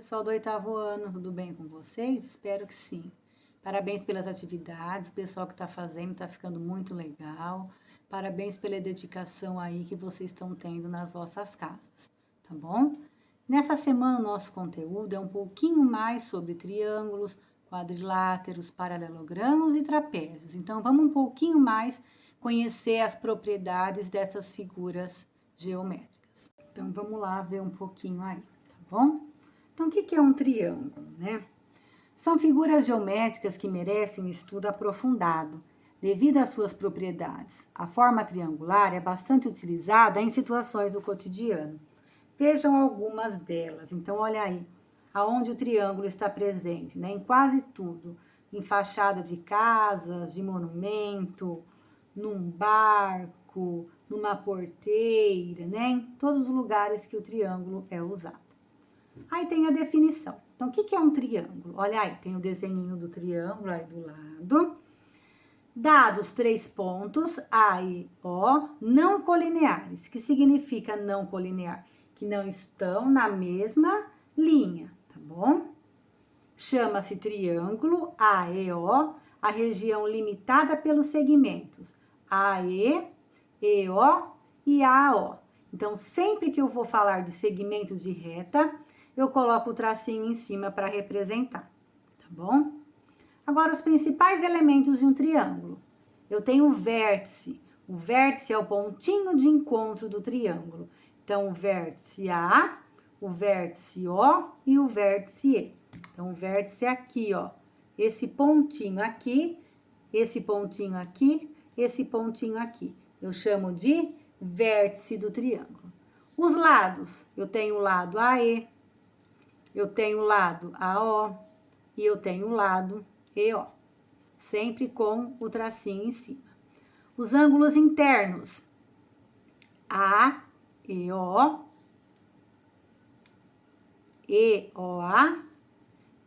Pessoal do 8º ano, tudo bem com vocês? Espero que sim. Parabéns pelas atividades, o pessoal que está fazendo está ficando muito legal. Parabéns pela dedicação aí que vocês estão tendo nas vossas casas, tá bom? Nessa semana, o nosso conteúdo é um pouquinho mais sobre triângulos, quadriláteros, paralelogramos e trapézios. Então, vamos um pouquinho mais conhecer as propriedades dessas figuras geométricas. Então, vamos lá ver um pouquinho aí, tá bom? Então, o que é um triângulo, né? São figuras geométricas que merecem um estudo aprofundado, devido às suas propriedades. A forma triangular é bastante utilizada em situações do cotidiano. Vejam algumas delas. Então, olha aí, aonde o triângulo está presente, né? Em quase tudo. Em fachada de casas, de monumento, num barco, numa porteira, né? Em todos os lugares que o triângulo é usado. Aí tem a definição. Então, o que é um triângulo? Olha aí, tem o desenho do triângulo aí do lado. Dados 3 pontos, A e O, não colineares. Que significa não colinear? Que não estão na mesma linha, tá bom? Chama-se triângulo AEO, a região limitada pelos segmentos AE, EO e AO. Então, sempre que eu vou falar de segmentos de reta, eu coloco o tracinho em cima para representar, tá bom? Agora, os principais elementos de um triângulo. Eu tenho o vértice. O vértice é o pontinho de encontro do triângulo. Então, o vértice A, o vértice O e o vértice E. Então, o vértice é aqui, ó. Esse pontinho aqui, esse pontinho aqui, esse pontinho aqui. Eu chamo de vértice do triângulo. Os lados, eu tenho o lado AE, eu tenho o lado AO e eu tenho o lado EO, sempre com o tracinho em cima. Os ângulos internos, A, EO, EOA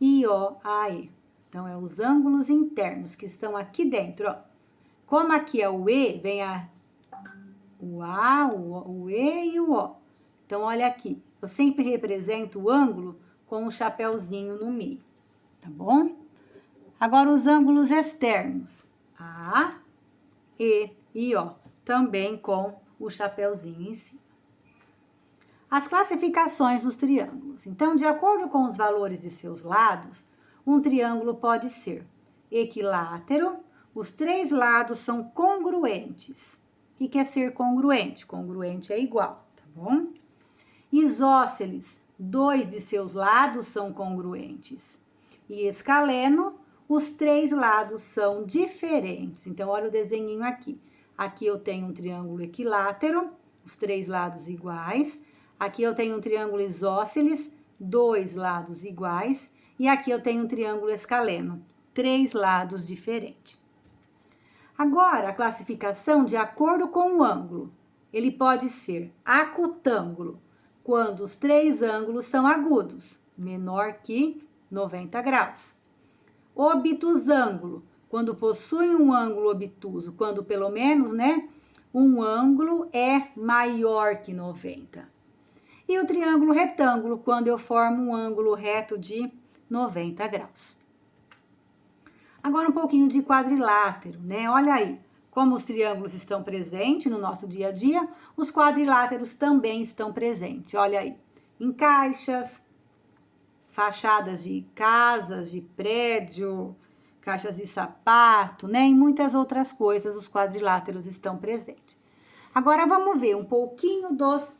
e OAE. Então, é os ângulos internos que estão aqui dentro, ó. Como aqui é o E, vem o A, o E e o O. Então, olha aqui, eu sempre represento o ângulo com um chapéuzinho no meio, tá bom? Agora, os ângulos externos, A, E e O, também com o chapéuzinho em cima. As classificações dos triângulos. Então, de acordo com os valores de seus lados, um triângulo pode ser equilátero, os 3 lados são congruentes. O que é ser congruente? Congruente é igual, tá bom? Isósceles, 2 de seus lados são congruentes. E escaleno, os 3 lados são diferentes. Então, olha o desenhinho aqui. Aqui eu tenho um triângulo equilátero, os 3 lados iguais. Aqui eu tenho um triângulo isósceles, 2 lados iguais. E aqui eu tenho um triângulo escaleno, 3 lados diferentes. Agora, a classificação de acordo com o ângulo. Ele pode ser acutângulo, quando os 3 ângulos são agudos, menor que 90 graus. Obtusângulo, quando possui um ângulo obtuso, quando pelo menos, né, um ângulo é maior que 90. E o triângulo retângulo, quando eu formo um ângulo reto de 90 graus. Agora um pouquinho de quadrilátero, né? Olha aí, como os triângulos estão presentes no nosso dia a dia, os quadriláteros também estão presentes. Olha aí, em caixas, fachadas de casas, de prédio, caixas de sapato, né? E muitas outras coisas, os quadriláteros estão presentes. Agora vamos ver um pouquinho dos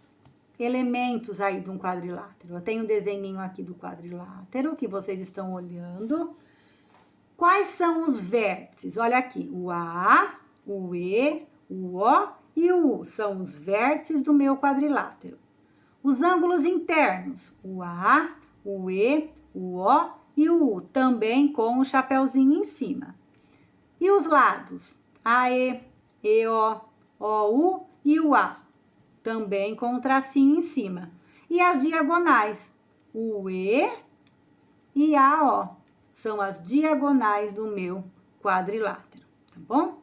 elementos aí de um quadrilátero. Eu tenho um desenhinho aqui do quadrilátero que vocês estão olhando. Quais são os vértices? Olha aqui, o A, o E, o O e o U são os vértices do meu quadrilátero. Os ângulos internos, o A, o E, o O e o U, também com o chapéuzinho em cima. E os lados, AE, EO, OU e o A, também com o tracinho em cima. E as diagonais, o E e a O, são as diagonais do meu quadrilátero, tá bom?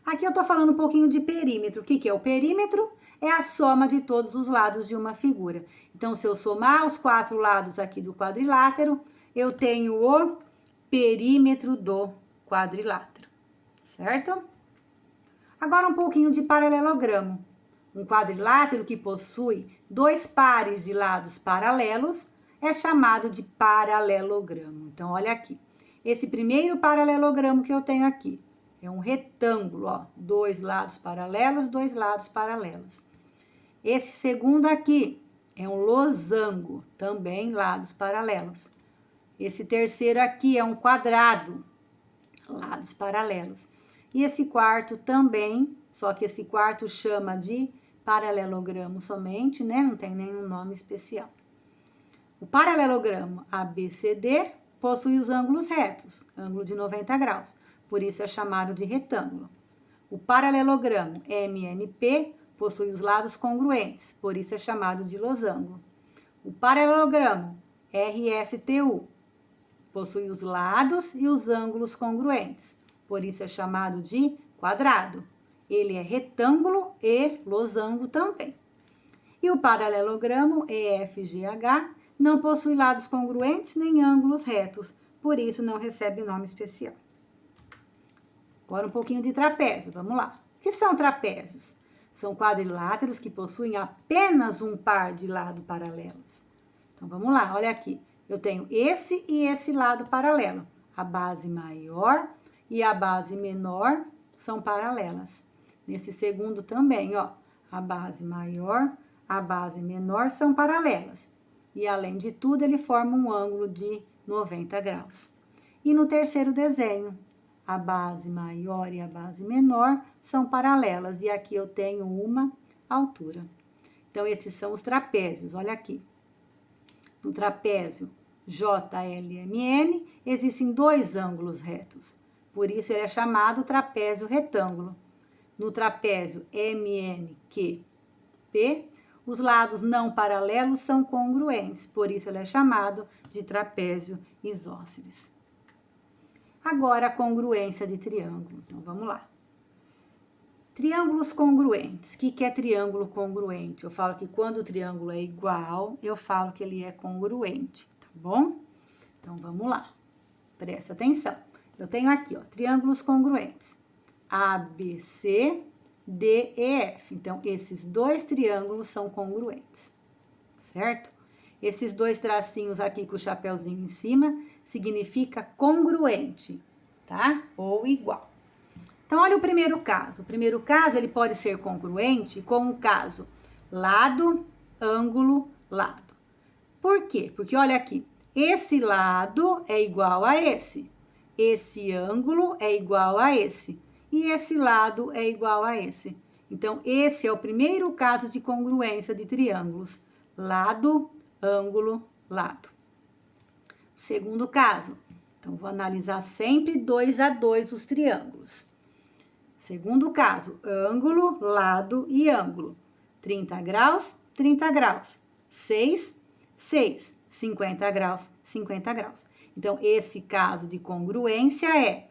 Aqui eu tô falando um pouquinho de perímetro. O que é o perímetro? é a soma de todos os lados de uma figura. Então, se eu somar os 4 lados aqui do quadrilátero, eu tenho o perímetro do quadrilátero, certo? Agora um pouquinho de paralelogramo. Um quadrilátero que possui 2 pares de lados paralelos é chamado de paralelogramo. Então, olha aqui. Esse primeiro paralelogramo que eu tenho aqui é um retângulo, ó, 2 lados paralelos, 2 lados paralelos. Esse segundo aqui é um losango, também lados paralelos. Esse terceiro aqui é um quadrado, lados paralelos. E esse quarto também, só que esse quarto chama de paralelogramo somente, né? Não tem nenhum nome especial. O paralelogramo ABCD possui os ângulos retos, ângulo de 90 graus, por isso é chamado de retângulo. O paralelogramo MNP possui os lados congruentes, por isso é chamado de losango. O paralelogramo RSTU possui os lados e os ângulos congruentes, por isso é chamado de quadrado. Ele é retângulo e losango também. E o paralelogramo EFGH não possui lados congruentes nem ângulos retos, por isso não recebe nome especial. Agora um pouquinho de trapézio, vamos lá. O que são trapézios? São quadriláteros que possuem apenas um par de lados paralelos. Então vamos lá, olha aqui. Eu tenho esse e esse lado paralelo. A base maior e a base menor são paralelas. Nesse segundo também, ó, a base maior, a base menor são paralelas. E, além de tudo, ele forma um ângulo de 90 graus. E no terceiro desenho, a base maior e a base menor são paralelas. E aqui eu tenho uma altura. Então, esses são os trapézios, olha aqui. No trapézio JLMN, existem 2 ângulos retos. Por isso, ele é chamado trapézio retângulo. No trapézio MNQP, os lados não paralelos são congruentes, por isso ele é chamado de trapézio isósceles. Agora, a congruência de triângulo. Então, vamos lá. Triângulos congruentes. O que é triângulo congruente? Eu falo que quando o triângulo é igual, eu falo que ele é congruente, tá bom? Então, vamos lá. Presta atenção. Eu tenho aqui, ó, triângulos congruentes. ABC, D e F. Então, esses 2 triângulos são congruentes, certo? Esses 2 tracinhos aqui com o chapéuzinho em cima significa congruente, tá? Ou igual. Então, olha o primeiro caso. O primeiro caso, ele pode ser congruente com o caso lado, ângulo, lado. Por quê? Porque olha aqui, esse lado é igual a esse ângulo é igual a esse. E esse lado é igual a esse. Então, esse é o primeiro caso de congruência de triângulos. Lado, ângulo, lado. Segundo caso. Então, vou analisar sempre 2 a 2 os triângulos. Segundo caso, ângulo, lado e ângulo. 30 graus, 30 graus. 6, 6. 50 graus, 50 graus. Então, esse caso de congruência é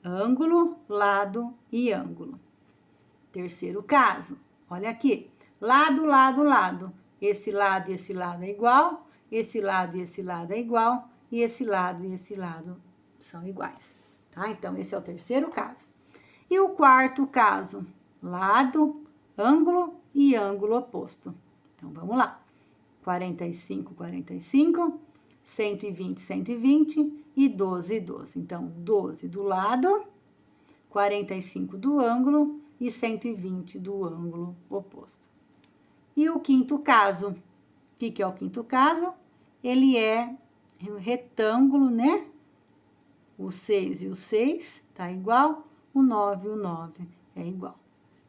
ângulo, lado e ângulo. Terceiro caso, olha aqui. Lado, lado, lado. Esse lado e esse lado é igual. Esse lado e esse lado é igual. E esse lado são iguais. Tá? Então, esse é o terceiro caso. E o quarto caso, lado, ângulo e ângulo oposto. Então, vamos lá. 45, 45, 120, 120 e 12, 12. Então, 12 do lado, 45 do ângulo e 120 do ângulo oposto. E o quinto caso, o que é o quinto caso? Ele é um retângulo, né? O 6 e o 6 tá igual, o 9 e o 9 é igual.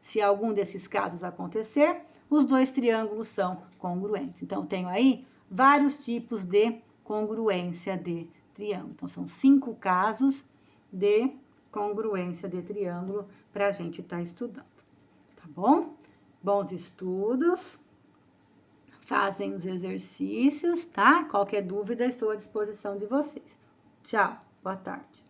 Se algum desses casos acontecer, os 2 triângulos são congruentes. Então, tenho aí vários tipos de congruência de triângulo. Então, são 5 casos de congruência de triângulo para a gente estar estudando, tá bom? Bons estudos, fazem os exercícios, tá? Qualquer dúvida, estou à disposição de vocês. Tchau, boa tarde.